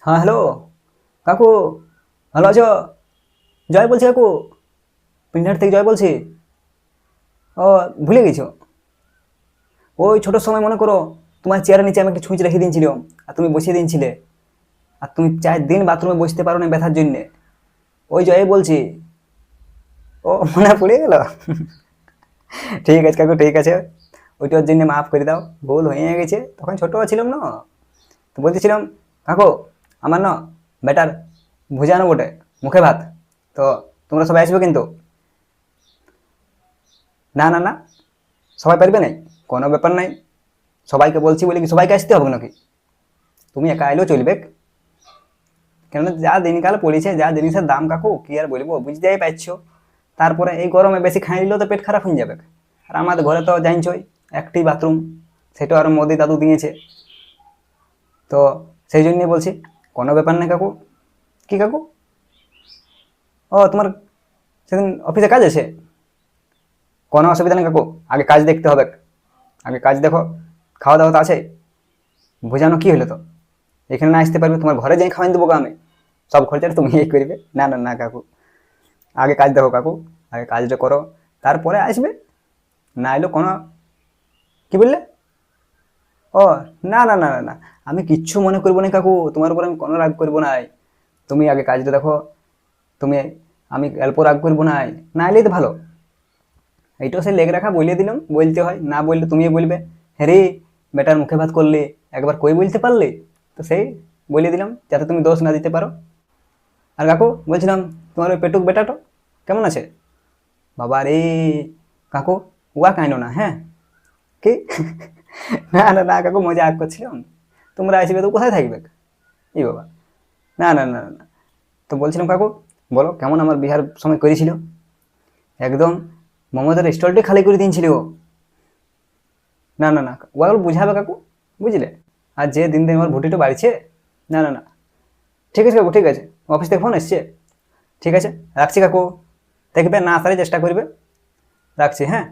হ্যাঁ, হ্যালো কাকু, ভালো আছো? জয় বলছি কাকু, পিন্ডার থেকে জয় বলছি। ও, ভুলে গেছো? ওই ছোটোর সময় মনে করো, তোমার চেয়ারের নিচে আমি একটা ছুঁচ রেখে দিয়েছিলাম, আর তুমি বসিয়ে দিয়েছিলে, আর তুমি 4 দিন বাথরুমে বসতে পারো না ব্যথার জন্যে। ওই জয় বলছি। ও, মনে পড়ে গেল। ঠিক আছে কাকু, ঠিক আছে। ওইটার জন্য মাফ করে দাও, ভুল হয়ে গেছে, তখন ছোট ছিলাম না। তো বলতেছিলাম কাকু, আমার না বেটার ভুজানো বটে, মুখে ভাত। তো তোমরা সবাই আসবে কিন্তু। না না না, সবাই পারবে নাই, কোনো ব্যাপার নাই। সবাইকে বলছি বলে কি সবাইকে আসতে হবে নাকি? তুমি একা এলেও চলবে। কেননা যা দিনকাল পড়েছে, যা জিনিসের দাম কাকু, কি আর বলবো, বুঝতেই পারছো। তারপরে এই গরমে বেশি খাই নিলেও তো পেট খারাপ হয়ে যাবে। আর আমাদের ঘরে তো জানছই, একটি বাথরুম, সেটাও আর মোদি দাদু দিয়েছে। তো সেই জন্যই বলছি, কোনো ব্যাপার নেই কাকু। কি কাকু? ও, তোমার সেদিন অফিসে কাজ আছে? কোনো অসুবিধা নেই কাকু, আগে কাজ দেখতে হবে। আগে কাজ দেখো, খাওয়া দাওয়া তো আছে। বোঝানো কি হলো তো, এখানে না আসতে পারবে, তোমার ঘরে যাই খাওয়াই দেবো আমি, সব খরচাটা তুমি এই করবে। না না না কাকু, আগে কাজ দেখো কাকু, আগে কাজটা করো, তারপরে আসবে। না এলো কোনো, কি বললে? ও, না না না না না, আমি কিচ্ছু মনে করবো না কাকু, তোমার উপর আমি কোনো রাগ করবো না। তুমি আগে কাজটা দেখো, তুমি, আমি অল্প রাগ করবো না, না এলেই তো ভালো। এইটাও সে লেগ রাখা বলে দিলাম, বলতে হয় না, বললে তুমি বলবে হ্যাঁ রে, বেটার মুখে ভাত করলে, একবার কই বলতে পারলে। তো সেই বলে দিলাম যাতে তুমি দোষ না দিতে পারো। আর কাকু বলছিলাম, তোমার ওই পেটুক বেটাটো কেমন আছে? বাবা রে কাকু, উয়া কাইন্ড না, হ্যাঁ। কি? না না না কাকু, মজা করছিলাম। তোমরা আসবে তো কোথায় থাকবে? এই বাবা, না না না না। তো বলছিলাম কাকু, বলো কেমন আমার বিহার সময় করেছিল? একদম মমতার স্টলটাই খালি করে দিয়েছিল ও। না না না, ওগুলো বুঝাবে কাকু, বুঝলে। আর যে দিন দিন আমার ভুটিটা বাড়ছে। না না না, ঠিক আছে কাকু, ঠিক আছে। অফিস থেকে ফোন এসছে। ঠিক আছে, রাখছি কাকু, দেখবে না আসারই চেষ্টা করবে। রাখছি, হ্যাঁ।